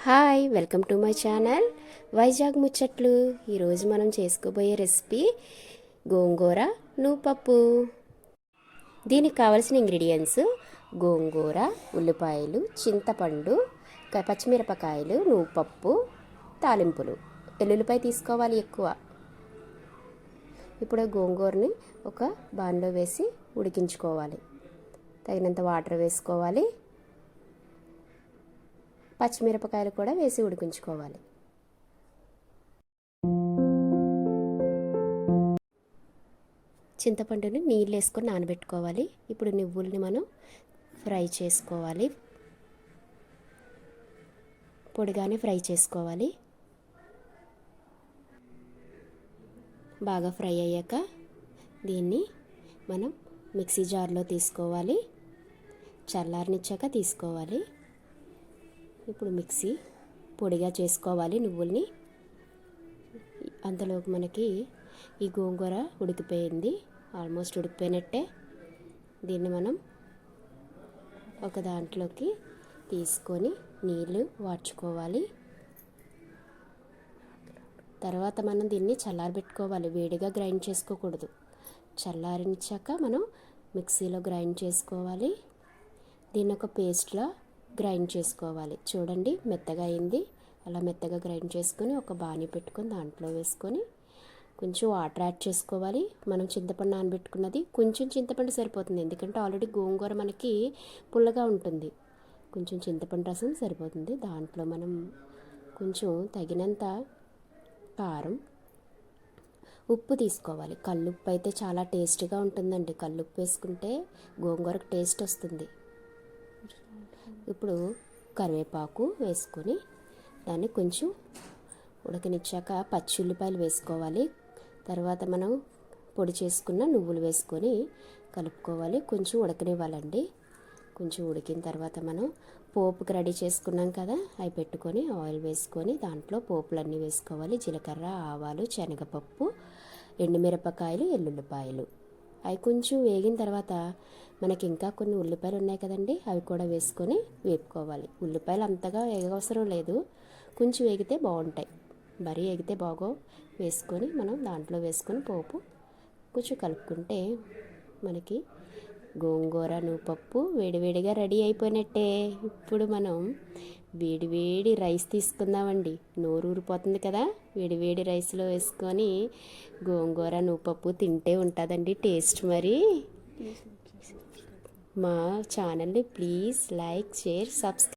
Hi, welcome to my channel Vizag ముచ్చట్లు. ఈరోజు మనం చేసుకోబోయే రెసిపీ గోంగూర నువ్వుపప్పు. దీనికి కావలసిన ఇంగ్రీడియంట్స్ గోంగూర, ఉల్లిపాయలు, చింతపండు, పచ్చిమిరపకాయలు, నువ్వుపప్పు, తాలింపులు. ఎల్లుల్లిపాయ తీసుకోవాలి ఎక్కువ. ఇప్పుడు గోంగూరని ఒక బాన్లో వేసి ఉడికించుకోవాలి. తగినంత వాటర్ వేసుకోవాలి. పచ్చిమిరపకాయలు కూడా వేసి ఉడికించుకోవాలి. చింతపండుని నీళ్ళు వేసుకొని నానబెట్టుకోవాలి. ఇప్పుడు నువ్వుల్ని మనం ఫ్రై చేసుకోవాలి. పొడిగానే ఫ్రై చేసుకోవాలి. బాగా ఫ్రై అయ్యాక దీన్ని మనం మిక్సీ జార్లో తీసుకోవాలి. చల్లారనిచ్చాక తీసుకోవాలి. ఇప్పుడు మిక్సీ పొడిగా చేసుకోవాలి నువ్వుల్ని. అంతలోకి మనకి ఈ గోంగూర ఉడికిపోయింది, ఆల్మోస్ట్ ఉడికిపోయినట్టే. దీన్ని మనం ఒక దాంట్లోకి తీసుకొని నీళ్ళు వార్చుకోవాలి. తర్వాత మనం దీన్ని చల్లారబెట్టుకోవాలి. వేడిగా గ్రైండ్ చేసుకోకూడదు. చల్లారించాక మనం మిక్సీలో గ్రైండ్ చేసుకోవాలి. దీన్ని ఒక పేస్ట్లా గ్రైండ్ చేసుకోవాలి. చూడండి, మెత్తగా అయింది. అలా మెత్తగా గ్రైండ్ చేసుకొని ఒక బాణీ పెట్టుకొని దాంట్లో వేసుకొని కొంచెం వాటర్ యాడ్ చేసుకోవాలి. మనం చింతపండు నానబెట్టుకున్నది, కొంచెం చింతపండు సరిపోతుంది, ఎందుకంటే ఆల్రెడీ గోంగూర మనకి పుల్లగా ఉంటుంది. కొంచెం చింతపండు రసం సరిపోతుంది. దాంట్లో మనం కొంచెం తగినంత కారం, ఉప్పు తీసుకోవాలి. కల్లుప్పు అయితే చాలా టేస్ట్గా ఉంటుందండి. కల్లుప్పు వేసుకుంటే గోంగూరకు టేస్ట్ వస్తుంది. ఇప్పుడు కరివేపాకు వేసుకొని దాన్ని కొంచెం ఉడకనిచ్చాక పచ్చి ఉల్లిపాయలు వేసుకోవాలి. తర్వాత మనం పొడి చేసుకున్న నువ్వులు వేసుకొని కలుపుకోవాలి. కొంచెం ఉడకనివ్వాలండి. కొంచెం ఉడికిన తర్వాత మనం పోపుకి రెడీ చేసుకున్నాం కదా, అవి పెట్టుకొని ఆయిల్ వేసుకొని దాంట్లో పోపులన్నీ వేసుకోవాలి. జీలకర్ర, ఆవాలు, శనగపప్పు, ఎండుమిరపకాయలు, ఎల్లుల్లిపాయలు. అవి కొంచెం వేగిన తర్వాత మనకి ఇంకా కొన్ని ఉల్లిపాయలు ఉన్నాయి కదండి, అవి కూడా వేసుకొని వేపుకోవాలి. ఉల్లిపాయలు అంతగా వేగవసరం లేదు, కొంచెం వేగితే బాగుంటాయి. మరీ వేగితే బాగో. వేసుకొని మనం దాంట్లో వేసుకొని పోపు కొంచెం కలుపుకుంటే మనకి గోంగూర నువ్వుపప్పు వేడివేడిగా రెడీ అయిపోయినట్టే. ఇప్పుడు మనం వేడివేడి రైస్ తీసుకుందామండి. నోరు ఊరిపోతుంది కదా. వేడివేడి రైస్లో వేసుకొని గోంగూర నువ్వుపప్పు తింటే ఉంటుందండి టేస్ట్. మరి మా ఛానల్ని ప్లీజ్ లైక్, షేర్, సబ్స్క్రైబ్.